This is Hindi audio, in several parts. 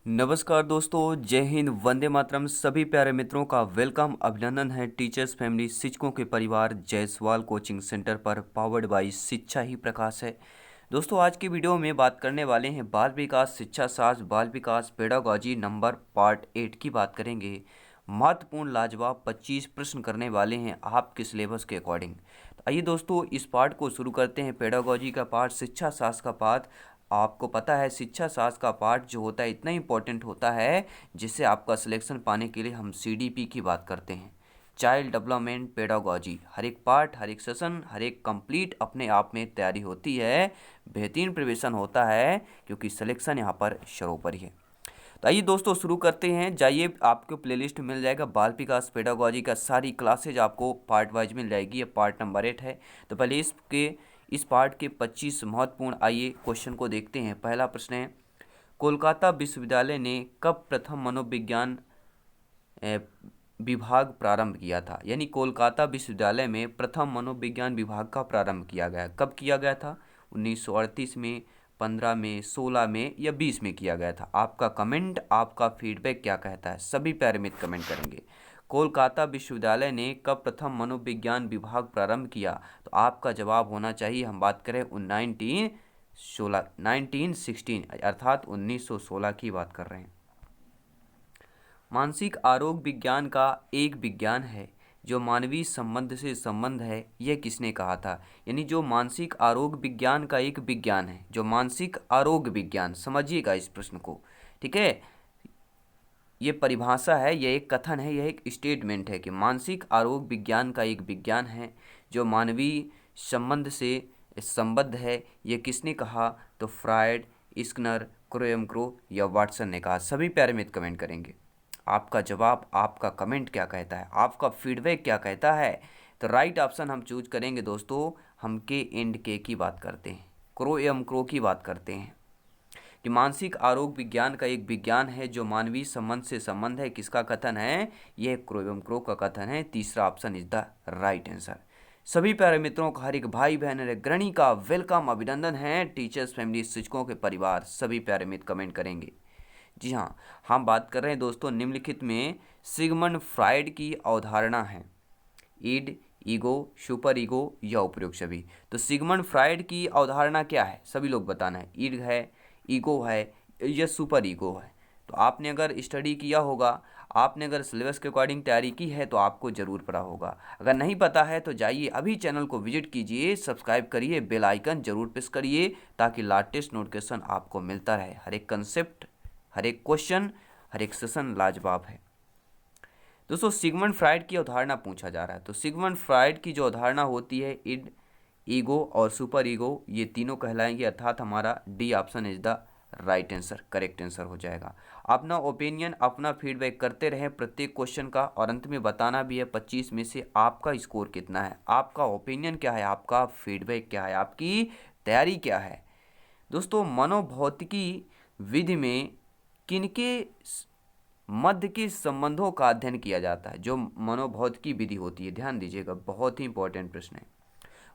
नमस्कार दोस्तों, जय हिंद, वंदे मातरम। सभी प्यारे मित्रों का वेलकम, अभिनंदन है टीचर्स फैमिली शिक्षकों के परिवार जायसवाल कोचिंग सेंटर पर, पावर्ड बाय शिक्षा ही प्रकाश है। दोस्तों, आज की वीडियो में बात करने वाले हैं बाल विकास शिक्षा शास्त्र, बाल विकास पेडागॉजी नंबर पार्ट 8 की बात करेंगे। महत्वपूर्ण लाजवाब 25 प्रश्न करने वाले हैं आपके सिलेबस के अकॉर्डिंग। तो आइए दोस्तों, इस पार्ट को शुरू करते हैं। पेडागॉजी का पार्ट, शिक्षा शास्त्र का पार्ट। आपको पता है शिक्षा शास्त्र का पार्ट जो होता है इतना इंपॉर्टेंट होता है, जिससे आपका सिलेक्शन पाने के लिए हम सीडीपी की बात करते हैं, चाइल्ड डेवलपमेंट पेडागॉजी। हर एक पार्ट, हर एक सेशन, हर एक कंप्लीट अपने आप में तैयारी होती है, बेहतरीन प्रिपरेशन होता है, क्योंकि सिलेक्शन यहाँ पर सर्वोपरि है। तो आइए दोस्तों शुरू करते हैं। जाइए, आपको प्लेलिस्ट मिल जाएगा बाल विकास पेडागॉजी का, सारी क्लासेज आपको पार्ट वाइज मिल जाएगी। ये पार्ट नंबर 8 है। तो पहले इस पार्ट के 25 महत्वपूर्ण, आइए क्वेश्चन को देखते हैं। पहला प्रश्न है, कोलकाता विश्वविद्यालय ने कब प्रथम मनोविज्ञान अ, विभाग प्रारंभ किया था? यानी कोलकाता विश्वविद्यालय में प्रथम मनोविज्ञान विभाग का प्रारंभ किया गया, कब किया गया था? 1938 में, 15 में, 16 में या 20 में किया गया था? आपका कमेंट, आपका फीडबैक क्या कहता है? सभी प्यारे मित्र कमेंट करेंगे। कोलकाता विश्वविद्यालय ने कब प्रथम मनोविज्ञान विभाग प्रारंभ किया? तो आपका जवाब होना चाहिए, हम बात करें 1916 अर्थात 1916 की बात कर रहे हैं। मानसिक आरोग्य विज्ञान का एक विज्ञान है जो मानवीय संबंध से संबंध है, यह किसने कहा था? यानी जो मानसिक आरोग्य विज्ञान का एक विज्ञान है, जो मानसिक आरोग्य विज्ञान, समझिएगा इस प्रश्न को, ठीक है। ये परिभाषा है, यह एक कथन है, यह एक स्टेटमेंट है कि मानसिक आरोग्य विज्ञान का एक विज्ञान है जो मानवीय संबंध से संबद्ध है। यह किसने कहा? तो फ्रायड, स्किनर, क्रोएमक्रो या वाटसन ने कहा। सभी प्यारे मित्र कमेंट करेंगे। आपका जवाब, आपका कमेंट क्या कहता है? आपका फीडबैक क्या कहता है? तो राइट ऑप्शन हम चूज करेंगे दोस्तों। हम के एंड के की बात करते हैं, क्रो की बात करते हैं कि मानसिक आरोग्य विज्ञान का एक विज्ञान है जो मानवीय संबंध से संबंध है। किसका कथन है? यह क्रो का कथन है। तीसरा option is the right answer. सभी प्यारे मित्रों का, हर एक भाई बहन अग्रणी का वेलकम, अभिनंदन है टीचर्स फैमिली शिक्षकों के परिवार। सभी प्यारे मित्र कमेंट करेंगे। जी हाँ, हम बात कर रहे हैं दोस्तों निम्नलिखित में सिगमंड फ्रायड की अवधारणा है, ईड, ईगो, सुपर ईगो या उपयुक्त सभी। तो सिगमंड फ्रायड की अवधारणा क्या है? सभी लोग बताना है। ईड है, ईगो है या सुपर ईगो है? तो आपने अगर स्टडी किया होगा, आपने अगर सिलेबस के अकॉर्डिंग तैयारी की है तो आपको जरूर पता होगा। अगर नहीं पता है तो जाइए अभी चैनल को विजिट कीजिए, सब्सक्राइब करिए, बेल आइकन जरूर प्रेस करिए, ताकि लेटेस्ट नोटिफिकेशन आपको मिलता रहे। हर एक कंसेप्ट, हर एक क्वेश्चन, हर एक सेशन लाजवाब है। दोस्तों, सिगमंड फ्रायड की अवधारणा पूछा जा रहा है। तो सिगमंड फ्रायड की जो अवधारणा होती है, इड, ईगो और सुपर ईगो, ये तीनों कहलाएंगे, अर्थात हमारा D option is the right answer, correct answer हो जाएगा। अपना ओपिनियन, अपना फीडबैक करते रहें प्रत्येक क्वेश्चन का, और अंत में बताना भी है 25 में से आपका स्कोर कितना है, आपका ओपिनियन क्या है, आपका फीडबैक क्या है, आपकी तैयारी क्या है। दोस्तों, मनोभौतिकी विधि में किनके मध्य के संबंधों का अध्ययन किया जाता है? जो मनोभौतिकी विधि होती है, ध्यान दीजिएगा, बहुत ही इंपॉर्टेंट प्रश्न है।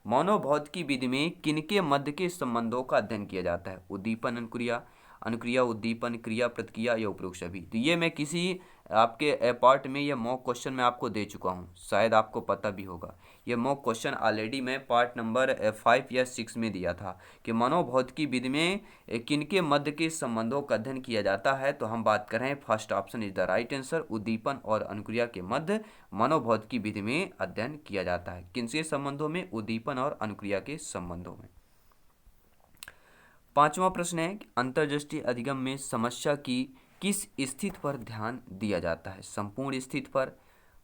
मनोभौतिकी विधि में किनके मध्य के संबंधों का अध्ययन किया जाता है? उद्दीपन, अनुक्रिया, अनुक्रिया उद्दीपन, क्रिया प्रतिक्रिया या उपरोक्त सभी। तो ये मैं किसी आपके पार्ट में, यह मॉक क्वेश्चन मैं आपको दे चुका हूँ, शायद आपको पता भी होगा। यह मॉक क्वेश्चन ऑलरेडी मैं पार्ट नंबर 5 या 6 में दिया था कि मनोभौतिकी विधि में किनके मध्य के संबंधों का अध्ययन किया जाता है। तो हम बात कर रहे हैं, first option is the right answer, उद्दीपन और अनुक्रिया के मध्य मनोभौतिकी विधि में अध्ययन किया जाता है। किनसे संबंधों में? उद्दीपन और अनुक्रिया के संबंधों में। पांचवा प्रश्न है, अंतर्दृष्टि अधिगम में समस्या की किस स्थिति पर ध्यान दिया जाता है? संपूर्ण स्थिति पर,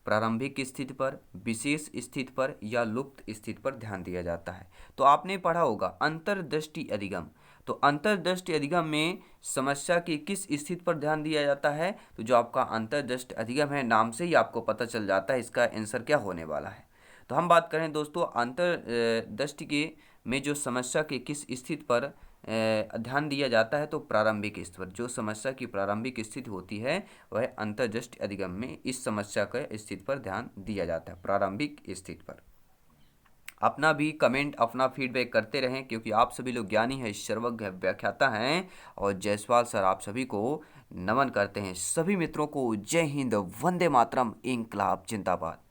प्रारंभिक स्थिति पर, विशेष स्थिति पर या लुप्त स्थिति पर ध्यान दिया जाता है? तो आपने पढ़ा होगा अंतर्दृष्टि अधिगम। तो अंतर्दृष्टि अधिगम में समस्या की किस स्थिति पर ध्यान दिया जाता है? तो जो आपका अंतर्दृष्टि अधिगम है, नाम से ही आपको पता चल जाता है इसका आंसर क्या होने वाला है। तो हम बात करें दोस्तों अंतर्दृष्टि के में जो समस्या के किस स्थिति पर ध्यान दिया जाता है, तो प्रारंभिक स्थिति पर। जो समस्या की प्रारंभिक स्थिति होती है वह अंतर्दृष्टि अधिगम में इस समस्या के स्थिति पर ध्यान दिया जाता है, प्रारंभिक स्थिति पर। अपना भी कमेंट, अपना फीडबैक करते रहें, क्योंकि आप सभी लोग ज्ञानी हैं, सर्वज्ञ व्याख्याता हैं। और जायसवाल सर आप सभी को नमन करते हैं। सभी मित्रों को जय हिंद, वंदे मातरम, इंकलाब जिंदाबाद।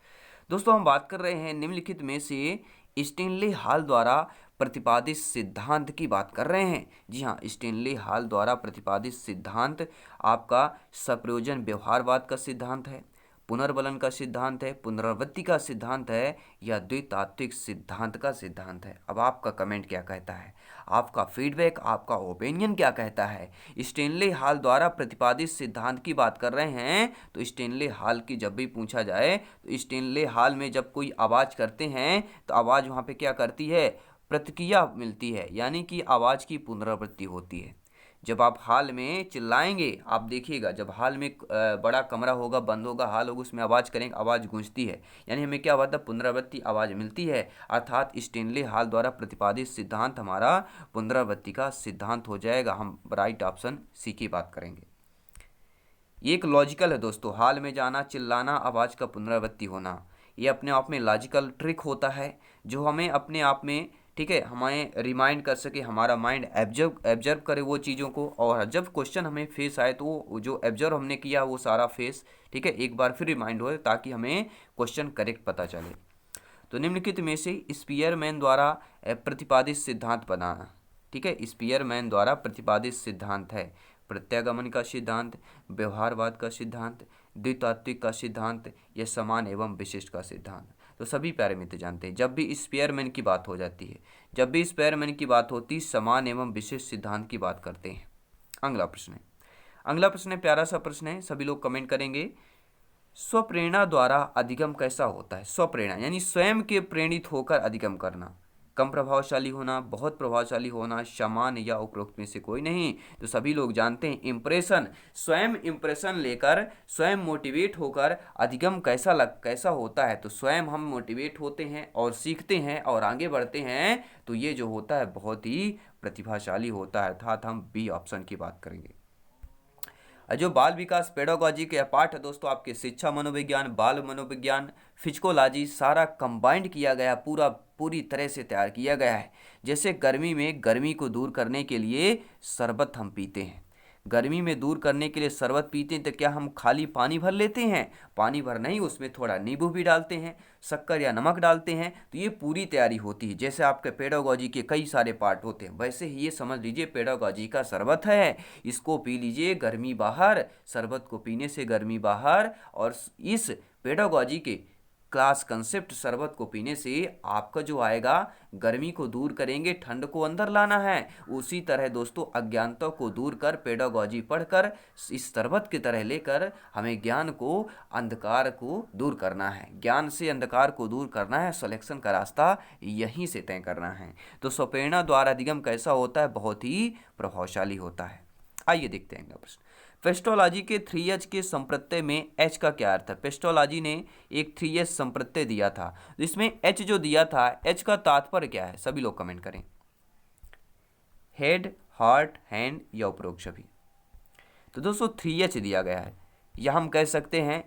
दोस्तों हम बात कर रहे हैं निम्नलिखित में से स्टेनले हॉल द्वारा प्रतिपादित सिद्धांत की बात कर रहे हैं। जी हाँ, स्टेनले हॉल द्वारा प्रतिपादित सिद्धांत आपका सप्रयोजन व्यवहारवाद का सिद्धांत है, पुनर्बलन का सिद्धांत है, पुनरावृत्ति का सिद्धांत है, या द्वितात्विक सिद्धांत का सिद्धांत है। अब आपका कमेंट क्या कहता है, आपका फीडबैक, आपका ओपिनियन क्या कहता है। स्टेनले हॉल द्वारा प्रतिपादित सिद्धांत की बात कर रहे हैं, तो स्टेनले हॉल की जब भी पूछा जाए तो स्टेनले हॉल में जब कोई आवाज़ करते हैं तो आवाज़ वहाँ पे क्या करती है, प्रतिक्रिया मिलती है, यानी कि आवाज़ की पुनरावृत्ति होती है। जब आप हॉल में चिल्लाएंगे, आप देखिएगा जब हॉल में बड़ा कमरा होगा, बंद होगा, हॉल होगा, उसमें आवाज़ करेंगे, आवाज़ गूंजती है, यानी हमें क्या होता है, पुनरावृत्ति आवाज़ मिलती है। अर्थात स्टेनले हॉल द्वारा प्रतिपादित सिद्धांत हमारा पुनरावृत्ति का सिद्धांत हो जाएगा। हम राइट ऑप्शन सी की बात करेंगे। ये एक लॉजिकल है दोस्तों, हॉल में जाना, चिल्लाना, आवाज़ का पुनरावृत्ति होना, ये अपने आप में लॉजिकल ट्रिक होता है जो हमें अपने आप में, ठीक है, हमें रिमाइंड कर सके, हमारा माइंड एब्जर्व करे वो चीज़ों को, और जब क्वेश्चन हमें फेस आए तो वो जो एब्जर्व हमने किया वो सारा फेस, ठीक है, एक बार फिर रिमाइंड हो, ताकि हमें क्वेश्चन करेक्ट पता चले। तो निम्नलिखित में से स्पीयरमैन द्वारा प्रतिपादित सिद्धांत बनाना, ठीक है, स्पीयरमैन द्वारा प्रतिपादित सिद्धांत है प्रत्यागमन का सिद्धांत, व्यवहारवाद का सिद्धांत, द्वितात्विक का सिद्धांत, या समान एवं विशिष्ट का सिद्धांत। तो सभी प्यारे मित्र जानते हैं, जब भी स्पेयरमैन की बात हो जाती है, जब भी स्पेयरमैन की बात होती, समान एवं विशिष्ट सिद्धांत की बात करते हैं। अगला प्रश्न है, अगला प्रश्न है, प्यारा सा प्रश्न है, सभी लोग कमेंट करेंगे। स्वप्रेरणा द्वारा अधिगम कैसा होता है। स्वप्रेरणा यानी स्वयं के प्रेरित होकर अधिगम करना, कम प्रभावशाली होना, बहुत प्रभावशाली होना, समान या उपरोक्त में से कोई नहीं। तो सभी लोग जानते हैं इंप्रेशन, स्वयं इंप्रेशन लेकर स्वयं मोटिवेट होकर अधिगम कैसा होता है। तो स्वयं हम मोटिवेट होते हैं और सीखते हैं और आगे बढ़ते हैं, तो ये जो होता है बहुत ही प्रतिभाशाली होता है। अर्थात हम बी ऑप्शन की बात करेंगे। जो बाल विकास पेडागोजी के पाठ है दोस्तों, आपके शिक्षा मनोविज्ञान, बाल मनोविज्ञान, फिजिकोलॉजी सारा कंबाइंड किया गया, पूरी तरह से तैयार किया गया है। जैसे गर्मी में गर्मी को दूर करने के लिए शरबत हम पीते हैं, गर्मी में दूर करने के लिए शरबत पीते हैं, तो क्या हम खाली पानी भर लेते हैं? पानी भर नहीं, उसमें थोड़ा नींबू भी डालते हैं, शक्कर या नमक डालते हैं, तो ये पूरी तैयारी होती है। जैसे आपके पेडागोजी के कई सारे पार्ट होते हैं, वैसे ही ये समझ लीजिए पेडागोजी का शरबत है। इसको पी लीजिए, गर्मी बाहर, शरबत को पीने से गर्मी बाहर। और इस पेडागोजी के क्लास कंसेप्ट शरबत को पीने से आपका जो आएगा, गर्मी को दूर करेंगे, ठंड को अंदर लाना है। उसी तरह दोस्तों अज्ञानता को दूर कर, पेडागोजी पढ़कर, इस शरबत की तरह लेकर हमें ज्ञान को, अंधकार को दूर करना है, ज्ञान से अंधकार को दूर करना है। सिलेक्शन का रास्ता यहीं से तय करना है। तो स्वप्रेरणा द्वारा अधिगम कैसा होता है? बहुत ही प्रभावशाली होता है। आइए देखते हैं अगला प्रश्न। पेस्टोलॉजी के 3H के संप्रत्यय में H का क्या अर्थ है? पेस्टोलॉजी ने एक 3H संप्रत्यय दिया था, इसमें H जो दिया था, H का तात्पर्य क्या है? सभी लोग कमेंट करें। हेड, हार्ट, हैंड या उपरोक्त सभी। तो दोस्तों 3H दिया गया है, या हम कह सकते हैं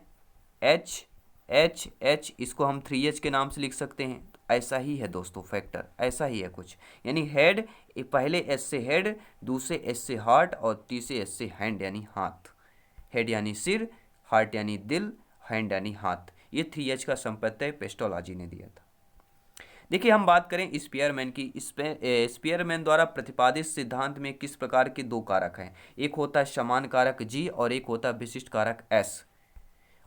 H H H, इसको हम 3H के नाम से लिख सकते हैं। ऐसा ही है दोस्तों, फैक्टर ऐसा ही है कुछ, यानी हेड, पहले एस से हेड, दूसरे एस से हार्ट और तीसरे एस से हैंड यानी हाथ। हेड यानी सिर, हार्ट यानी दिल, हैंड यानी हाथ। ये 3H का संप्रत्यय पेस्टोलॉजी ने दिया था। देखिए हम बात करें स्पीयरमैन की। स्पीयरमैन द्वारा प्रतिपादित सिद्धांत में किस प्रकार के दो कारक हैं? एक होता है समान कारक G और एक होता है विशिष्ट कारक S।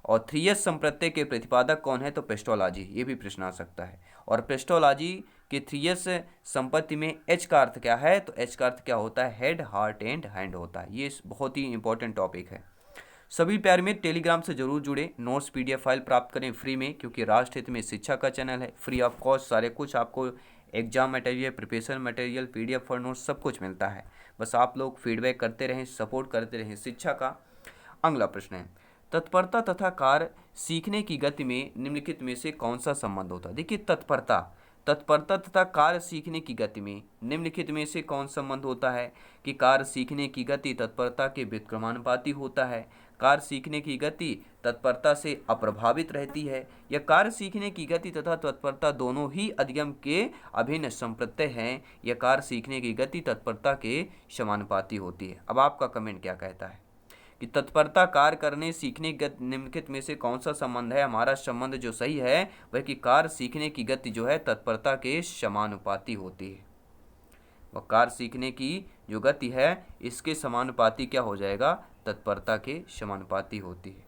और 3H संप्रत्यय के प्रतिपादक कौन है? तो पेस्टोलॉजी, ये भी प्रश्न आ सकता है। और पेस्टोलॉजी के 3H संपत्ति में H का अर्थ क्या है? तो H का अर्थ क्या होता है? हेड, हार्ट एंड हैंड होता है। ये बहुत ही इंपॉर्टेंट टॉपिक है। सभी प्यारे मित्र टेलीग्राम से जरूर जुड़े, नोट्स PDF फाइल प्राप्त करें फ्री में, क्योंकि राष्ट्र हित में शिक्षा का चैनल है। फ्री ऑफ कॉस्ट सारे कुछ आपको exam material, preparation material, PDF for notes सब कुछ मिलता है। बस आप लोग फीडबैक करते रहें, सपोर्ट करते रहें शिक्षा का। अगला प्रश्न है, तत्परता तथा कार्य सीखने की गति में निम्नलिखित में से कौन सा संबंध होता है? देखिए तत्परता, तत्परता तथा कार्य सीखने की गति में निम्नलिखित में से कौन संबंध होता है कि कार्य सीखने की गति तत्परता के व्युत्क्रमानुपाती होता है, कार्य सीखने की गति तत्परता से अप्रभावित रहती है, या कार्य सीखने की गति तथा तत्परता दोनों ही अधिगम के अभिन्न संप्रत्यय हैं, या कार्य सीखने की गति तत्परता के समानुपाती होती है। अब आपका कमेंट क्या कहता है कि तत्परता कार्य करने सीखने निम्नलिखित में से कौन सा संबंध है? हमारा संबंध जो सही है वह कि कार्य सीखने की गति जो है तत्परता के समानुपाती होती है। वह कार्य सीखने की जो गति है इसके समानुपाती क्या हो जाएगा? तत्परता के समानुपाती होती है।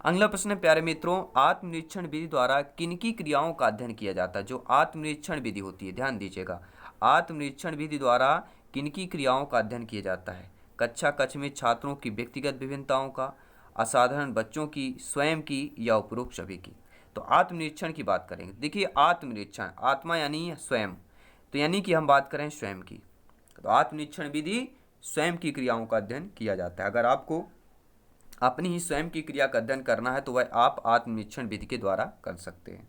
अगला प्रश्न है प्यारे मित्रों, आत्मनिरीक्षण विधि द्वारा किनकी क्रियाओं का अध्ययन किया जाता है? जो आत्मनिरीक्षण विधि होती है, ध्यान दीजिएगा, आत्मनिरीक्षण विधि द्वारा किनकी क्रियाओं का अध्ययन किया जाता है? कक्षा कक्ष में छात्रों की व्यक्तिगत विभिन्नताओं का, असाधारण बच्चों की, स्वयं की, या उपरोक्त सभी की। तो आत्मनिरीक्षण की बात करेंगे। देखिए आत्मनिरीक्षण, आत्मा यानी स्वयं, तो यानी कि हम बात करें स्वयं की, तो आत्मनिरीक्षण विधि स्वयं की क्रियाओं का अध्ययन किया जाता है। अगर आपको अपनी ही स्वयं की क्रिया का अध्ययन करना है तो वह आप आत्मनिरीक्षण विधि के द्वारा कर सकते हैं।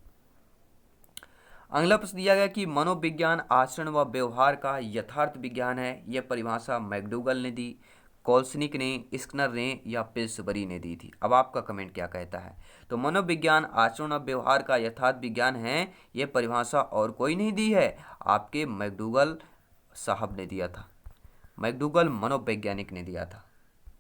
अगला प्रश्न दिया गया कि मनोविज्ञान आचरण व व्यवहार का यथार्थ विज्ञान है। यह परिभाषा मैकडूगल ने दी, कोल्सनिक ने, स्किनर ने, या पिल्सबरी ने दी थी। अब आपका कमेंट क्या कहता है? तो मनोविज्ञान आचरण और व्यवहार का यथार्थ विज्ञान है, यह परिभाषा और कोई नहीं दी है, आपके मैकडूगल साहब ने दिया था। मैकडूगल मनोवैज्ञानिक ने दिया था।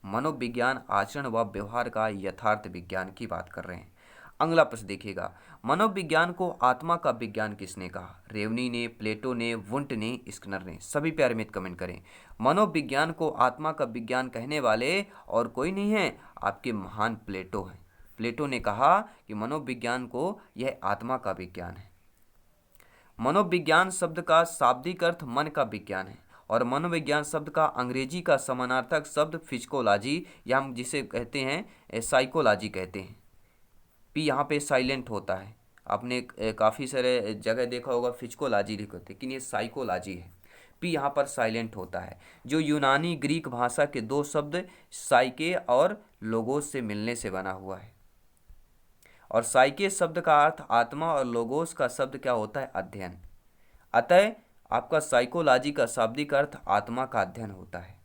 मनोविज्ञान आचरण व व्यवहार का यथार्थ विज्ञान की बात कर रहे हैं। अगला प्रश्न देखिएगा, मनोविज्ञान को आत्मा का विज्ञान किसने कहा? रेवनी ने, प्लेटो ने, वुंट ने, स्किनर ने। सभी प्यारे मित्र कमेंट करें। मनोविज्ञान को आत्मा का विज्ञान कहने वाले और कोई नहीं है, आपके महान प्लेटो हैं। प्लेटो ने कहा कि मनोविज्ञान को यह आत्मा का विज्ञान है। मनोविज्ञान शब्द का शाब्दिक अर्थ मन का विज्ञान है, और मनोविज्ञान शब्द का अंग्रेजी का समानार्थक शब्द फिजिकोलॉजी, या हम जिसे कहते हैं साइकोलॉजी कहते हैं। पी यहाँ पे साइलेंट होता है, आपने काफ़ी सारे जगह देखा होगा फिजिकोलॉजी लिखे होते, लेकिन ये साइकोलॉजी है। पी यहाँ पर साइलेंट होता है, जो यूनानी ग्रीक भाषा के दो शब्द साइके और लोगोस से मिलने से बना हुआ है। और साइके शब्द का अर्थ आत्मा और लोगोस का शब्द क्या होता है? अध्ययन। अतः आपका साइकोलॉजी का शाब्दिक अर्थ आत्मा का अध्ययन होता है।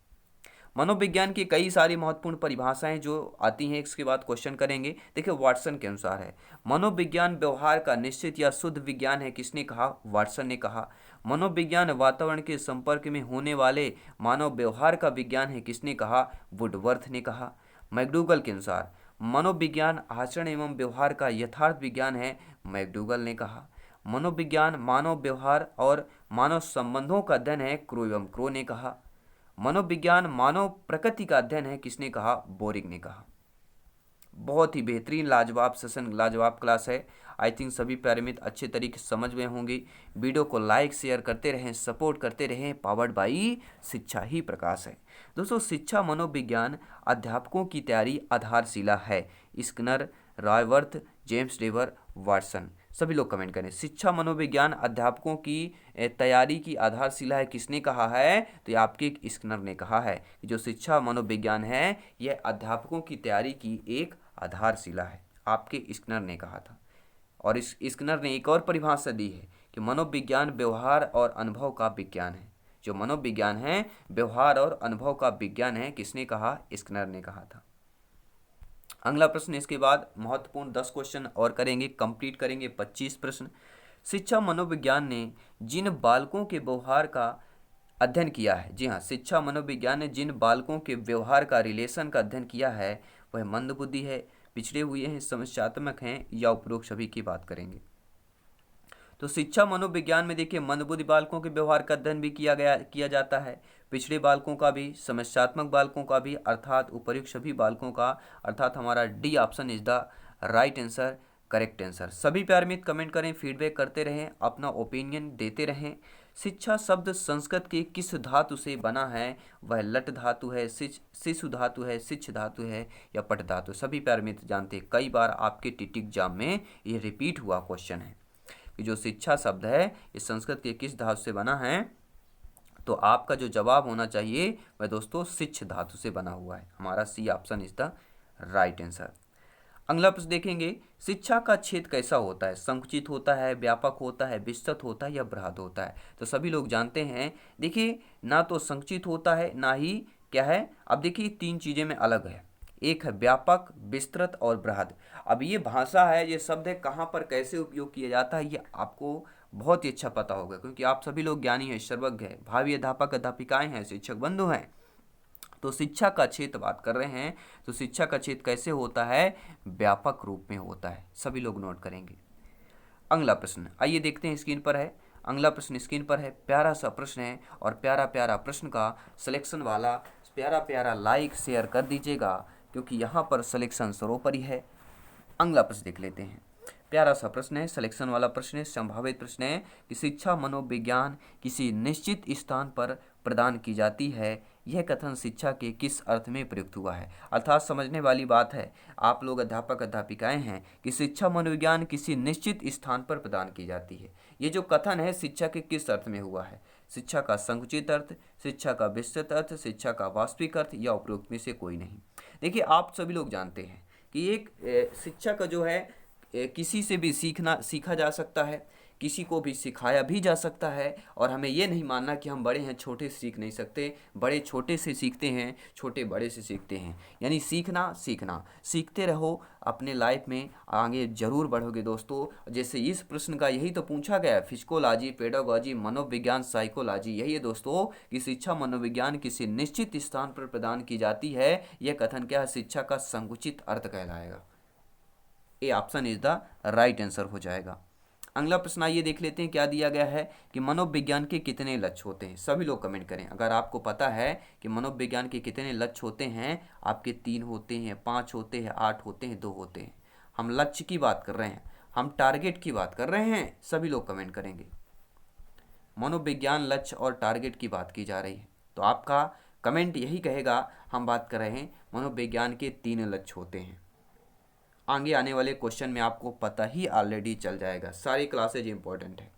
मनोविज्ञान की कई सारी महत्वपूर्ण परिभाषाएं जो आती हैं, इसके बाद क्वेश्चन करेंगे। देखिए वाटसन के अनुसार है, मनोविज्ञान व्यवहार का निश्चित या शुद्ध विज्ञान है। किसने कहा? वाटसन ने कहा। मनोविज्ञान वातावरण के संपर्क में होने वाले मानव व्यवहार का विज्ञान है। किसने कहा? वुडवर्थ ने कहा। मैकडूगल के अनुसार मनोविज्ञान आचरण एवं व्यवहार का यथार्थ विज्ञान है। मैकडूगल ने कहा। मनोविज्ञान मानव व्यवहार और मानव संबंधों का अध्ययन है। क्रो एवं क्रो ने कहा। मनोविज्ञान मानव प्रकृति का अध्ययन है। किसने कहा? बोरिग ने कहा। बहुत ही बेहतरीन लाजवाब सेशन, लाजवाब क्लास है। आई थिंक सभी प्यारे मित्र अच्छे तरीके से समझ गए होंगे। वीडियो को लाइक शेयर करते रहें, सपोर्ट करते रहें। पावर्ड बाई शिक्षा ही प्रकाश है। दोस्तों शिक्षा मनोविज्ञान अध्यापकों की तैयारी आधारशिला है। स्किनर, रॉयवर्थ, जेम्स डेवर, वाटसन। सभी लोग कमेंट करें। शिक्षा मनोविज्ञान अध्यापकों की तैयारी की आधारशिला है। किसने कहा है? तो ये आपके स्किनर ने कहा है कि जो शिक्षा मनोविज्ञान है यह अध्यापकों की तैयारी की एक आधारशिला है। आपके स्किनर ने कहा था। और इस स्किनर ने एक और परिभाषा दी है कि मनोविज्ञान व्यवहार और अनुभव का विज्ञान है। जो मनोविज्ञान है व्यवहार और अनुभव का विज्ञान है। किसने कहा? स्किनर ने कहा था। अगला प्रश्न, इसके बाद महत्वपूर्ण 10 क्वेश्चन और करेंगे, कंप्लीट करेंगे 25 प्रश्न। शिक्षा मनोविज्ञान ने जिन बालकों के व्यवहार का अध्ययन किया है, जी हाँ, शिक्षा मनोविज्ञान ने जिन बालकों के व्यवहार का रिलेशन का अध्ययन किया है वह मंदबुद्धि है, पिछड़े हुए हैं, समस्यात्मक हैं, या उपरोक्त सभी की बात करेंगे। तो शिक्षा मनोविज्ञान में देखिए मंदबुद्धि बालकों के व्यवहार का अध्ययन भी किया जाता है, पिछड़े बालकों का भी, समस्यात्मक बालकों का भी, अर्थात उपर्युक्त सभी बालकों का। अर्थात हमारा D option is the right answer, correct answer. सभी प्यारे मित्र कमेंट करें, फीडबैक करते रहें, अपना ओपिनियन देते रहें। शिक्षा शब्द संस्कृत के किस धातु से बना है? वह लट धातु है, शिशु धातु है, शिक्ष धातु है, या पट धातु। सभी प्यारे मित्र जानते हैं, कई बार आपके टीटी एग्जाम में ये रिपीट हुआ क्वेश्चन है कि जो शिक्षा शब्द है ये संस्कृत के किस धातु से बना है। तो आपका जो जवाब होना चाहिए वह दोस्तों शिक्ष धातु से बना हुआ है। हमारा C option is the right answer. अगला प्रश्न देखेंगे, शिक्षा का क्षेत्र कैसा होता है? संकुचित होता है, व्यापक होता है, विस्तृत होता है या बृहद होता है? तो सभी लोग जानते हैं, देखिए ना तो संकुचित होता है ना ही क्या है। अब देखिए तीन चीजें में अलग है, एक है व्यापक, विस्तृत और बृहद। अब ये भाषा है, ये शब्द है, कहाँ पर कैसे उपयोग किया जाता है ये आपको बहुत ही अच्छा पता होगा, क्योंकि आप सभी लोग ज्ञानी हैं, सर्वज्ञ हैं, भावी अध्यापक अध्यापिकाएं हैं, शिक्षक बंधु हैं। तो शिक्षा का क्षेत्र बात कर रहे हैं, तो शिक्षा का क्षेत्र कैसे होता है? व्यापक रूप में होता है, सभी लोग नोट करेंगे। अगला प्रश्न आइए देखते हैं, स्क्रीन पर है। अगला प्रश्न स्क्रीन पर है, प्यारा सा प्रश्न है, और प्यारा प्यारा प्रश्न का सिलेक्शन वाला प्यारा प्यारा लाइक शेयर कर दीजिएगा, क्योंकि यहाँ पर सिलेक्शन सर्वोपरि है। अगला प्रश्न देख लेते हैं, प्यारा सा प्रश्न है, सिलेक्शन वाला प्रश्न है, संभावित प्रश्न है कि शिक्षा मनोविज्ञान किसी निश्चित स्थान पर प्रदान की जाती है, यह कथन शिक्षा के किस अर्थ में प्रयुक्त हुआ है? अर्थात समझने वाली बात है, आप लोग अध्यापक अध्यापिकाएं हैं, कि शिक्षा मनोविज्ञान किसी निश्चित स्थान पर प्रदान की जाती है। ये जो कथन है शिक्षा के किस अर्थ में हुआ है? शिक्षा का संकुचित अर्थ, शिक्षा का विस्तृत अर्थ, शिक्षा का वास्तविक अर्थ, या उपरोक्त में से कोई नहीं। देखिए आप सभी लोग जानते हैं कि एक शिक्षा का जो है किसी से भी सीखा जा सकता है, किसी को भी सिखाया भी जा सकता है, और हमें ये नहीं मानना कि हम बड़े हैं, छोटे से सीख नहीं सकते। बड़े छोटे से सीखते हैं, छोटे बड़े से सीखते हैं। यानी सीखना सीखते रहो, अपने लाइफ में आगे जरूर बढ़ोगे दोस्तों। जैसे इस प्रश्न का यही तो पूछा गया, फिजिकोलॉजी, पेडागोजी, मनोविज्ञान, साइकोलॉजी, यही है दोस्तों कि शिक्षा मनोविज्ञान किसी निश्चित स्थान पर प्रदान की जाती है। यह कथन क्या है? शिक्षा का संकुचित अर्थ कहलाएगा। A option is the right answer हो जाएगा। अगला प्रश्न आइए देख लेते हैं, क्या दिया गया है कि मनोविज्ञान के कितने लक्ष्य होते हैं? सभी लोग कमेंट करें अगर आपको पता है कि मनोविज्ञान के कितने लक्ष्य होते हैं। आपके 3 होते हैं, 5 होते हैं, 8 होते हैं, 2 होते हैं। हम लक्ष्य की बात कर रहे हैं, हम टारगेट की बात कर रहे हैं। सभी लोग कमेंट करेंगे। मनोविज्ञान लक्ष्य और टारगेट की बात की जा रही है, तो आपका कमेंट यही कहेगा, हम बात कर रहे हैं मनोविज्ञान के 3 लक्ष्य होते हैं। आगे आने वाले क्वेश्चन में आपको पता ही ऑलरेडी चल जाएगा, सारी क्लासेज इंपॉर्टेंट है।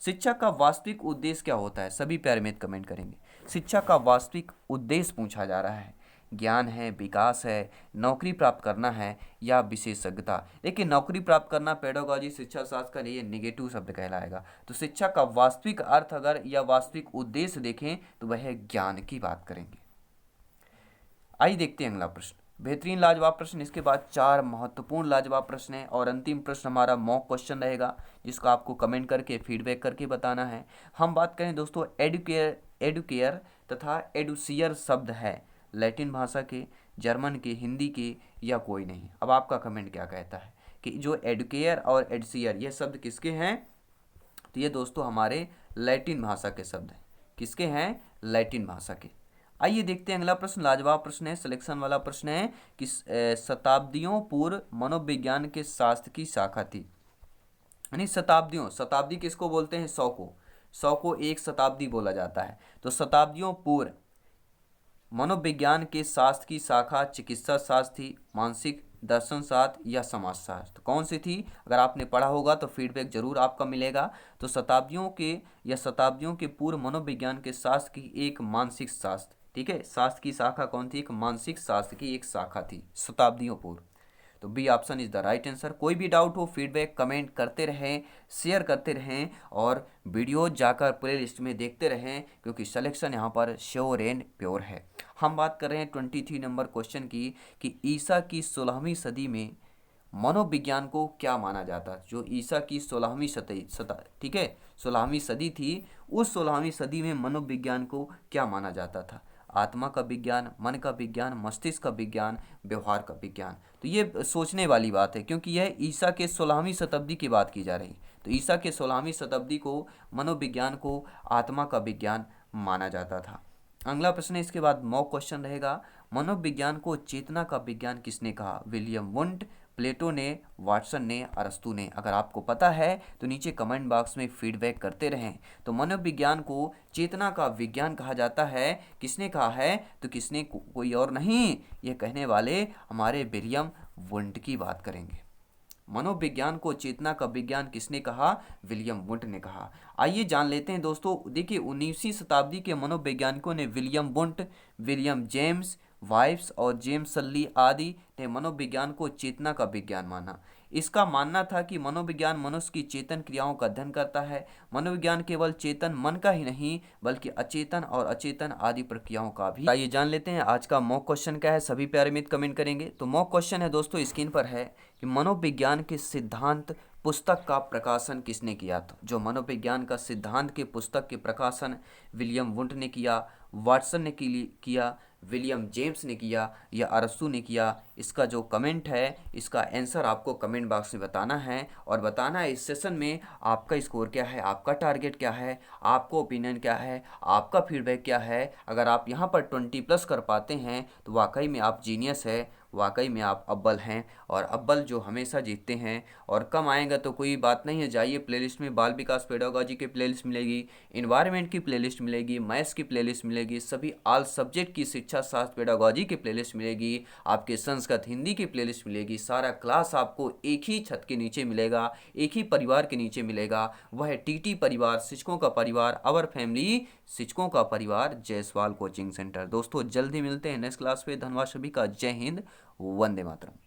शिक्षा का वास्तविक उद्देश्य क्या होता है? सभी प्यारे मित्र कमेंट करेंगे। शिक्षा का वास्तविक उद्देश्य पूछा जा रहा है। ज्ञान है, विकास है, नौकरी प्राप्त करना है, या विशेषज्ञता? देखिए नौकरी प्राप्त करना पेडागोजी शिक्षा शास्त्र का लिए निगेटिव शब्द कहलाएगा। तो शिक्षा का वास्तविक अर्थ अगर या वास्तविक उद्देश्य देखें तो वह ज्ञान की बात करेंगे। आइए देखते हैं अगला प्रश्न, बेहतरीन लाजवाब प्रश्न। इसके बाद 4 महत्वपूर्ण लाजवाब प्रश्न है, और अंतिम प्रश्न हमारा मॉक क्वेश्चन रहेगा, जिसको आपको कमेंट करके फीडबैक करके बताना है। हम बात करें दोस्तों एडुकेयर तथा एडुसियर शब्द है लैटिन भाषा के, जर्मन के, हिंदी के, या कोई नहीं? अब आपका कमेंट क्या कहता है कि जो एडुकेयर और एडुसियर ये शब्द किसके हैं? तो ये दोस्तों हमारे लैटिन भाषा के शब्द हैं। किसके हैं? लैटिन भाषा के। आइए देखते हैं अगला प्रश्न, लाजवाब प्रश्न है, सिलेक्शन वाला प्रश्न है कि शताब्दियों पूर्व मनोविज्ञान के शास्त्र की शाखा थी। यानी शताब्दी किसको बोलते हैं? 100 को एक शताब्दी बोला जाता है। तो शताब्दियों पूर्व मनोविज्ञान के शास्त्र की शाखा चिकित्सा शास्त्र थी, मानसिक दर्शन शास्त्र, या समाज शास्त्र? कौन सी थी? अगर आपने पढ़ा होगा तो फीडबैक जरूर आपका मिलेगा। तो शताब्दियों के पूर्व मनोविज्ञान के शास्त्र की एक मानसिक शास्त्र, ठीक है, शास्त्र की शाखा कौन थी? एक मानसिक शास्त्र की एक शाखा थी शताब्दियों पूर्व। तो B option is the right answer. कोई भी डाउट हो फीडबैक कमेंट करते रहें, शेयर करते रहें, और वीडियो जाकर प्ले लिस्ट में देखते रहें, क्योंकि सिलेक्शन यहाँ पर श्योर एंड प्योर है। हम बात कर रहे हैं 23 नंबर क्वेश्चन की कि ईसा की 16वीं सदी में मनोविज्ञान को क्या माना जाता है? जो ईसा की 16वीं ठीक है, 16वीं सदी थी, उस 16वीं सदी में मनोविज्ञान को क्या माना जाता था? आत्मा का विज्ञान, मन का विज्ञान, मस्तिष्क का विज्ञान, व्यवहार का विज्ञान? तो ये सोचने वाली बात है, क्योंकि यह ईसा के 16वीं शताब्दी की बात की जा रही है। तो ईसा के 16वीं शताब्दी को मनोविज्ञान को आत्मा का विज्ञान माना जाता था। अगला प्रश्न है, इसके बाद मॉक क्वेश्चन रहेगा, मनोविज्ञान को चेतना का विज्ञान किसने कहा? विलियम वुंट, प्लेटो ने, वाटसन ने, अरस्तू ने? अगर आपको पता है तो नीचे कमेंट बॉक्स में फीडबैक करते रहें। तो मनोविज्ञान को चेतना का विज्ञान कहा जाता है, किसने कहा है? तो किसने? कोई और नहीं, ये कहने वाले हमारे विलियम वुंट की बात करेंगे। मनोविज्ञान को चेतना का विज्ञान किसने कहा? विलियम वुंट ने कहा। आइए जान लेते हैं दोस्तों, देखिए 19वीं शताब्दी के मनोवैज्ञानिकों ने William Wundt, William James, vibes और जेम्स सल्ली आदि ने मनोविज्ञान को चेतना का विज्ञान माना। इसका मानना था कि मनोविज्ञान मनुष्य की चेतन क्रियाओं का अध्ययन करता है। मनोविज्ञान केवल चेतन मन का ही नहीं बल्कि अचेतन और अचेतन आदि प्रक्रियाओं का भी। आइए जान लेते हैं आज का मॉक क्वेश्चन क्या है। सभी प्यारे मित्र कमेंट करेंगे। तो मॉक क्वेश्चन है दोस्तों, स्क्रीन पर है कि मनोविज्ञान के सिद्धांत पुस्तक का प्रकाशन किसने किया था। जो मनोविज्ञान का सिद्धांत के पुस्तक के प्रकाशन विलियम वुंट ने किया, वाटसन ने किया, विलियम जेम्स ने किया या अरस्तू ने किया। इसका जो कमेंट है इसका आंसर आपको कमेंट बॉक्स में बताना है और बताना है इस सेशन में आपका स्कोर क्या है, आपका टारगेट क्या है, आपको ओपिनियन क्या है, आपका फीडबैक क्या है। अगर आप यहाँ पर 20+ कर पाते हैं तो वाकई में आप जीनियस है, वाकई में आप अव्वल हैं और अव्वल जो हमेशा जीतते हैं। और कम आएगा तो कोई बात नहीं है, जाइए प्लेलिस्ट में बाल विकास पेडागोजी की प्लेलिस्ट मिलेगी, इन्वायरमेंट की प्लेलिस्ट मिलेगी, मैथ्स की प्लेलिस्ट मिलेगी, सभी ऑल सब्जेक्ट की शिक्षा शास्त्र पेडागोजी की प्लेलिस्ट मिलेगी, आपके संस्कृत हिंदी की प्लेलिस्ट मिलेगी। सारा क्लास आपको एक ही छत के नीचे मिलेगा, एक ही परिवार के नीचे मिलेगा। वह टीटी परिवार, शिक्षकों का परिवार, अवर फैमिली शिक्षकों का परिवार, जायसवाल कोचिंग सेंटर। दोस्तों जल्दी मिलते हैं नेक्स्ट क्लास पे। धन्यवाद सभी का। जय हिंद, वंदे मातरम।